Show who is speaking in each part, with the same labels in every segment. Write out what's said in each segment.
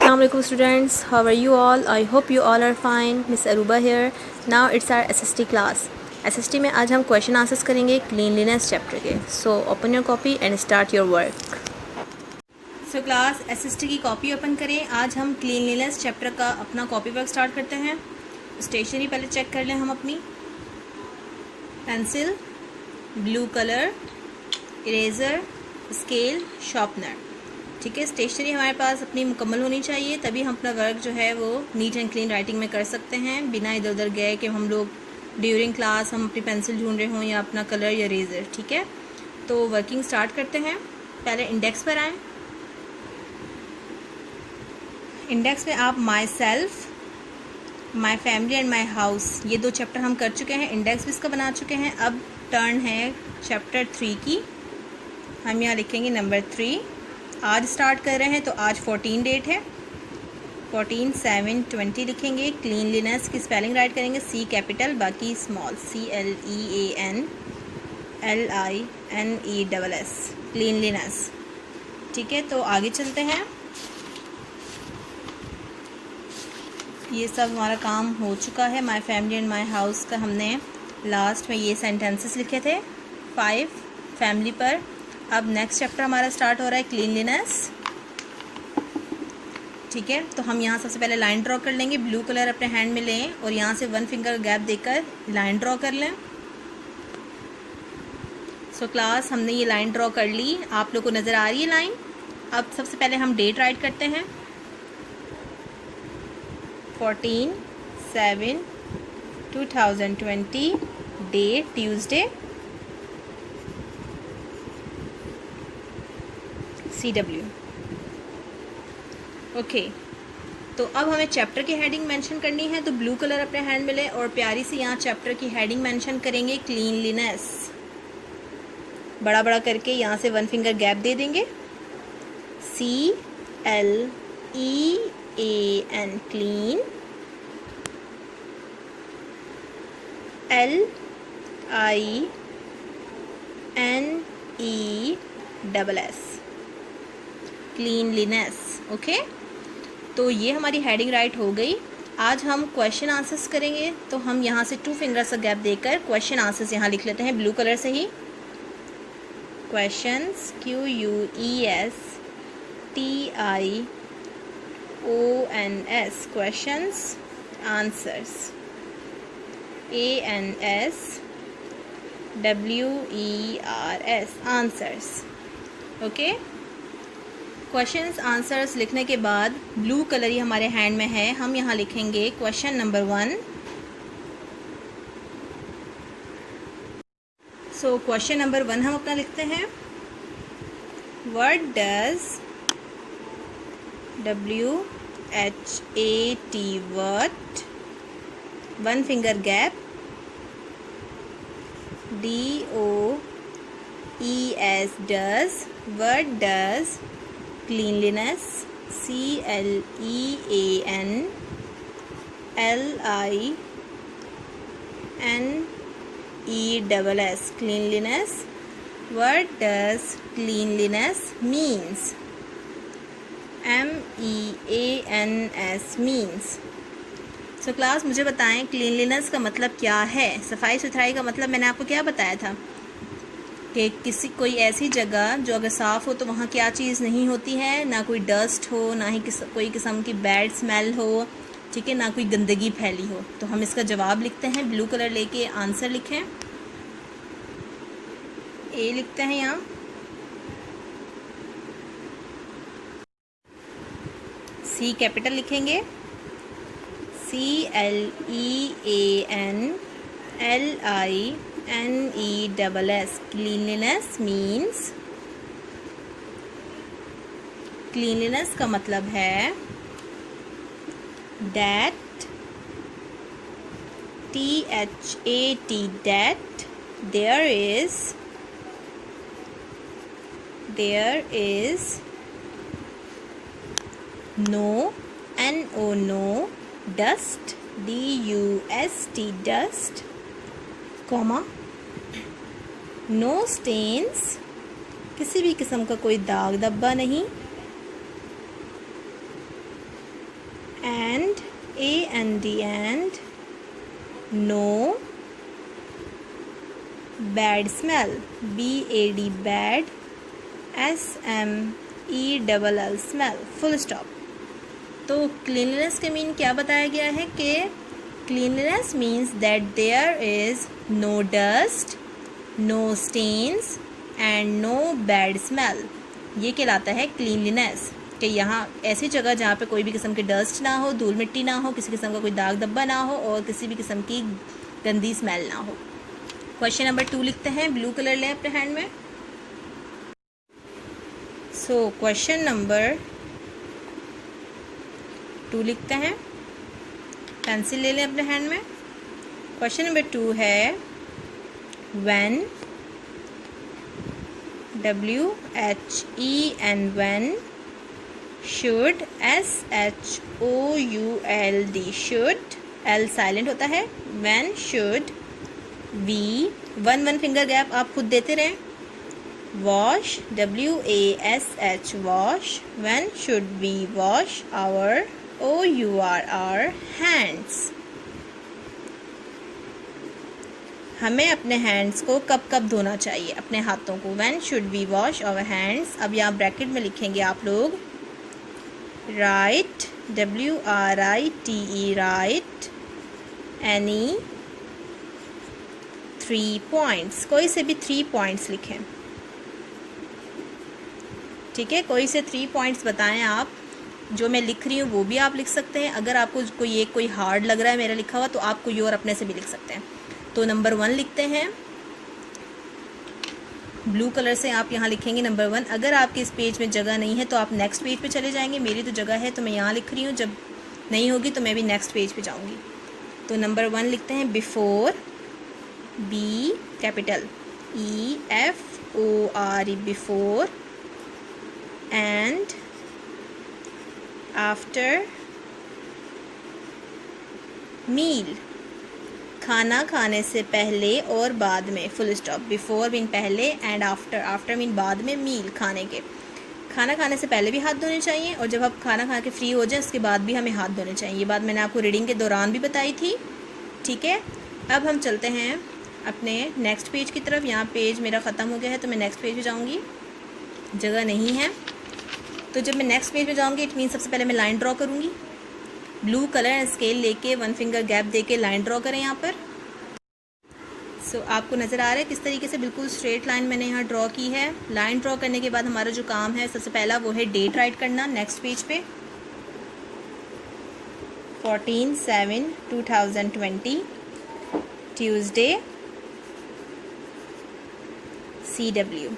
Speaker 1: Assalamualaikum students, how are you all? I hope you all are fine. Miss Aruba here. Now it's our SST class. SST में आज हम question answers करेंगे cleanliness chapter के. So open your copy and start your work. So class SST की copy open करें. आज हम cleanliness chapter का अपना कॉपी वर्क स्टार्ट करते हैं. स्टेशनरी पहले चेक कर लें हम अपनी. Pencil, blue colour, eraser, scale, sharpener. ठीक है, स्टेशनरी हमारे पास अपनी मुकम्मल होनी चाहिए, तभी हम अपना वर्क जो है वो नीट एंड क्लीन राइटिंग में कर सकते हैं, बिना इधर उधर गए कि हम लोग ड्यूरिंग क्लास हम अपनी पेंसिल ढूंढ रहे हों या अपना कलर या इरेज़र. ठीक है, तो वर्किंग स्टार्ट करते हैं. पहले इंडेक्स पर आएँ. इंडेक्स में आप my self, my family and my house, ये दो चैप्टर हम कर चुके हैं, इंडेक्स भी इसका बना चुके हैं. अब टर्न है चैप्टर 3 की. हम यहाँ लिखेंगे नंबर 3. आज स्टार्ट कर रहे हैं तो आज 14 डेट है. 14/7/20 लिखेंगे. क्लीनलीनेस की स्पेलिंग राइट करेंगे C कैपिटल, बाकी स्मॉल, CLEANLINESS, क्लीनलीनेस. ठीक है, तो आगे चलते हैं. ये सब हमारा काम हो चुका है. My family and my house का हमने लास्ट में ये सेंटेंसेस लिखे थे 5 फैमिली पर. अब नेक्स्ट चैप्टर हमारा स्टार्ट हो रहा है क्लीनलीनेस. ठीक है, तो हम यहाँ सबसे पहले लाइन ड्रॉ कर लेंगे. ब्लू कलर अपने हैंड में लें और यहाँ से 1 फिंगर गैप देकर लाइन ड्रॉ कर लें. सो क्लास हमने ये लाइन ड्रॉ कर ली. आप लोग को नज़र आ रही है लाइन. अब सबसे पहले हम डेट राइट करते हैं. 14/7/2020, डे ट्यूसडे, CW. ओके, तो अब हमें चैप्टर की हेडिंग मेंशन करनी है, तो ब्लू कलर अपने हैंड में लें और प्यारी सी यहाँ चैप्टर की हेडिंग मेंशन करेंगे क्लीनलीनेस. बड़ा बड़ा करके यहाँ से 1 फिंगर गैप दे देंगे. CLEAN, clean, LINESS, cleanliness. Okay, तो ये हमारी हेडिंग राइट हो गई. आज हम क्वेश्चन आंसर्स करेंगे, तो हम यहाँ से 2 फिंगर्स का गैप देकर क्वेश्चन आंसर्स यहाँ लिख लेते हैं ब्लू कलर से ही. Questions, QUESTIONS, questions. Answers, ANSWERS, answers. Okay, questions answers लिखने के बाद ब्लू कलर ही हमारे हैंड में है, हम यहाँ लिखेंगे question number 1. So question number 1 हम अपना लिखते हैं. What does WHAT, what, 1 finger gap, DOES, does, what does cleanliness, CLEANLINESS, cleanliness. What does cleanliness means? MEANS, means. So class मुझे बताएं क्लीनलीनेस का मतलब क्या है. सफाई सुथराई का मतलब मैंने आपको क्या बताया था कि कोई ऐसी जगह जो अगर साफ़ हो तो वहाँ क्या चीज़ नहीं होती है, ना कोई डस्ट हो, ना ही कोई किस्म की बैड स्मेल हो. ठीक है, ना कोई गंदगी फैली हो. तो हम इसका जवाब लिखते हैं. ब्लू कलर लेके आंसर लिखें. ए लिखते हैं यहाँ. C कैपिटल लिखेंगे. CLEANLINESS, cleanliness means, cleanliness का मतलब है that, THAT, that there is no, NO, no, dust, DUST, dust, comma, no stains, किसी भी किस्म का कोई दाग धब्बा नहीं, and, A-N-D, and, no, bad smell, B-A-D, bad, S-M-E-L-L, smell, full stop। तो क्लीनलीनेस के मीन क्या बताया गया है कि cleanliness means that there is no dust, no stains and no bad smell. ये कहलाता है क्लीनलीनेस, कि यहाँ ऐसी जगह जहाँ पे कोई भी किस्म की डस्ट ना हो, धूल मिट्टी ना हो, किसी किस्म का कोई दाग धब्बा ना हो और किसी भी किस्म की गंदी स्मेल ना हो। क्वेश्चन नंबर 2 लिखते हैं, ब्लू कलर लें अपने हैंड में। सो क्वेश्चन नंबर 2 लिखते हैं, पेंसिल ले लें अपने हैंड में। क्वेश्चन नंबर 2 है when, W-H-E-N, when, should, S-H-O-U-L-D, should, L silent होता है, when should we, one finger gap आप खुद देते रहें, wash, W-A-S-H, wash, when should we wash our, O-U-R-R, hands. हमें अपने हैंड्स को कब कब धोना चाहिए, अपने हाथों को, when should we wash our hands. अब यहाँ ब्रैकेट में लिखेंगे आप लोग right, W-R-I-T-E, right any 3 points, कोई से भी 3 पॉइंट्स लिखें, ठीक है। कोई से 3 पॉइंट्स बताएं आप, जो मैं लिख रही हूँ वो भी आप लिख सकते हैं। अगर आपको कोई हार्ड लग रहा है मेरा लिखा हुआ, तो आप कोई और अपने से भी लिख सकते हैं। तो नंबर 1 लिखते हैं, ब्लू कलर से आप यहाँ लिखेंगे नंबर 1। अगर आपके इस पेज में जगह नहीं है तो आप नेक्स्ट पेज पे चले जाएंगे। मेरी तो जगह है तो मैं यहाँ लिख रही हूँ, जब नहीं होगी तो मैं भी नेक्स्ट पेज पे जाऊँगी। तो नंबर 1 लिखते हैं before, B capital E-F-O-R-E, before, and, after, meal, खाना खाने से पहले और बाद में, फुल स्टॉप। बिफोर मीन पहले एंड आफ्टर मीन बाद में, मील खाने के। खाना खाने से पहले भी हाथ धोने चाहिए और जब आप खाना खा के फ्री हो जाए उसके बाद भी हमें हाथ धोने चाहिए। ये बात मैंने आपको रीडिंग के दौरान भी बताई थी, ठीक है। अब हम चलते हैं अपने नेक्स्ट पेज की तरफ। यहाँ पेज मेरा ख़त्म हो गया है तो मैं नेक्स्ट पेज पे जाऊँगी, जगह नहीं है। तो जब मैं नेक्स्ट पेज पे जाऊँगी इट मीन सबसे पहले मैं लाइन ड्रॉ करूँगी। ब्लू कलर एंड स्केल लेके 1 फिंगर गैप देके लाइन ड्रॉ करें यहाँ पर। सो आपको नज़र आ रहा है किस तरीके से बिल्कुल स्ट्रेट लाइन मैंने यहाँ ड्रॉ की है। लाइन ड्रॉ करने के बाद हमारा जो काम है सबसे पहला वो है डेट राइट करना। नेक्स्ट पेज पे 14/7/2020 ट्यूसडे, CW।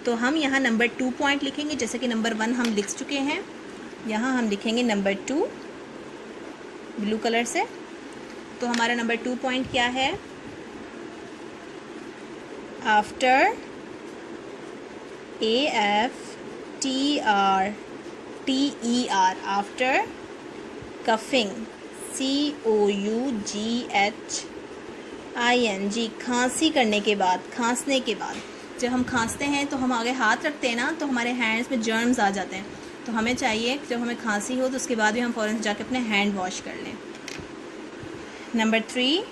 Speaker 1: तो हम यहाँ नंबर 2 पॉइंट लिखेंगे, जैसे कि नंबर 1 हम लिख चुके हैं। यहाँ हम लिखेंगे नंबर 2 ब्लू कलर से। तो हमारा नंबर 2 पॉइंट क्या है, after, AFTER, after, coughing, COUGHING, खांसी करने के बाद, खांसने के बाद। जब हम खांसते हैं तो हम आगे हाथ रखते हैं ना, तो हमारे हैंड्स में जर्म्स आ जाते हैं। तो हमें चाहिए जब हमें खांसी हो तो उसके बाद भी हम फ़ौरन से जाके अपने हैंड वॉश कर लें। Number 3,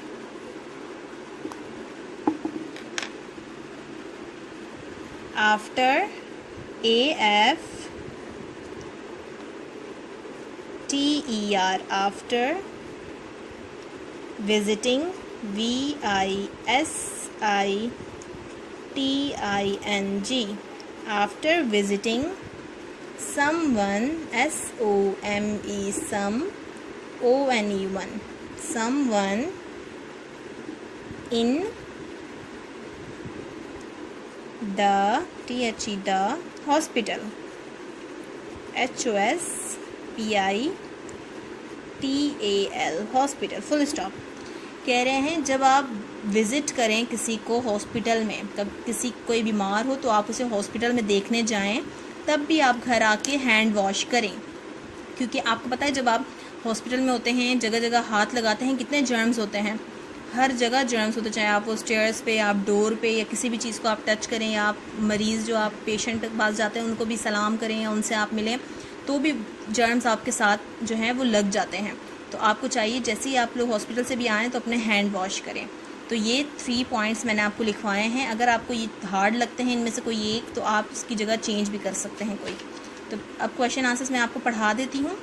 Speaker 1: after, AFTER, after, visiting, VISITING, after visiting, someone, SOME, some, ONE, someone, in, the, the, hospital, HOSPITAL, hospital, full stop. कह रहे हैं जब आप विज़िट करें किसी को हॉस्पिटल में, तब किसी कोई बीमार हो तो आप उसे हॉस्पिटल में देखने जाएं, तब भी आप घर आके हैंड वॉश करें। क्योंकि आपको पता है जब आप हॉस्पिटल में होते हैं जगह जगह हाथ लगाते हैं कितने जर्म्स होते हैं, हर जगह जर्म्स होते, चाहे आप वो स्टेयर्स पे, आप डोर पे या किसी भी चीज़ को आप टच करें, या आप मरीज़ जो आप पेशेंट के पास जाते हैं उनको भी सलाम करें या उनसे आप मिलें, तो भी जर्म्स आपके साथ जो हैं वो लग जाते हैं। तो आपको चाहिए जैसे ही आप लोग हॉस्पिटल से भी आएँ तो अपने हैंड वॉश करें। तो ये 3 पॉइंट्स मैंने आपको लिखवाए हैं। अगर आपको ये हार्ड लगते हैं इनमें से कोई एक, तो आप उसकी जगह चेंज भी कर सकते हैं कोई। तो अब क्वेश्चन आंसर्स मैं आपको पढ़ा देती हूँ।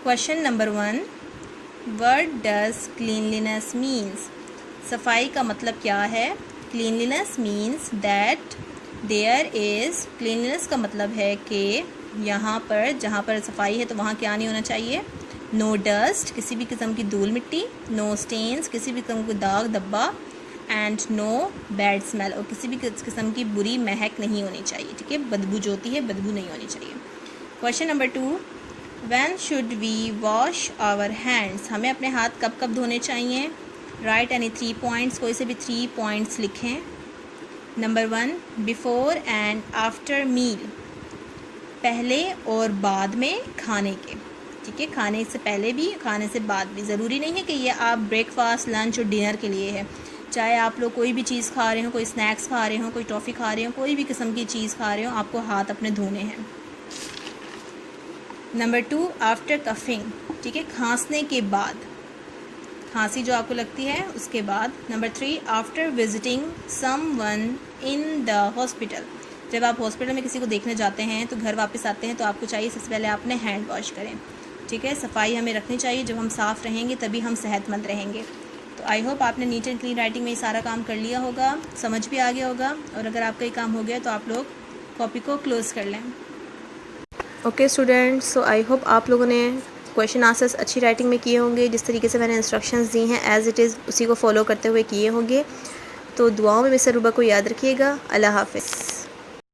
Speaker 1: Question number 1, what does cleanliness means? सफाई का मतलब क्या है? Cleanliness means that there is, cleanliness का मतलब है कि यहाँ पर जहाँ पर सफाई है तो वहाँ क्या नहीं होना चाहिए? नो डस्ट, किसी भी किस्म की धूल मिट्टी, नो स्टेन्स, किसी भी किस्म का दाग धब्बा, एंड नो बैड स्मेल, और किसी भी किस्म की बुरी महक नहीं होनी चाहिए। ठीक है, बदबू जो होती है बदबू नहीं होनी चाहिए। Question number 2, when should we wash our hands? हमें अपने हाथ कब कब धोने चाहिए? राइट एनी 3 पॉइंट्स, कोई से भी 3 पॉइंट्स लिखें। Number 1, before and after meal, पहले और बाद में खाने के। ठीक है, खाने से पहले भी खाने से बाद भी। ज़रूरी नहीं है कि ये आप ब्रेकफास्ट, लंच और डिनर के लिए है। चाहे आप लोग कोई भी चीज़ खा रहे हो, कोई स्नैक्स खा रहे हो, कोई टॉफ़ी खा रहे हो, कोई भी किस्म की चीज़ खा रहे हो, आपको हाथ अपने धोने हैं। नंबर 2, आफ्टर कफिंग, ठीक है, खांसने के बाद, खांसी जो आपको लगती है उसके बाद। Number 3, after visiting someone in the hospital, जब आप हॉस्पिटल में किसी को देखने जाते हैं तो घर वापस आते हैं तो आपको चाहिए सबसे पहले आपने हैंड वॉश करें। ठीक है, सफाई हमें रखनी चाहिए। जब हम साफ़ रहेंगे तभी हम सेहतमंद रहेंगे। तो आई होप आपने नीट एंड क्लीन राइटिंग में ये सारा काम कर लिया होगा, समझ भी आ गया होगा। और अगर आपका ये काम हो गया तो आप लोग कॉपी को क्लोज़ कर लें। Okay students, so I hope आप लोगों ने क्वेश्चन आंसर्स अच्छी राइटिंग में किए होंगे। जिस तरीके से मैंने इंस्ट्रक्शंस दी हैं एज़ इट इज़ उसी को फॉलो करते हुए किए होंगे। तो दुआओं में मिस्टर रूबा को याद रखिएगा। अल्लाह हाफ़िज़।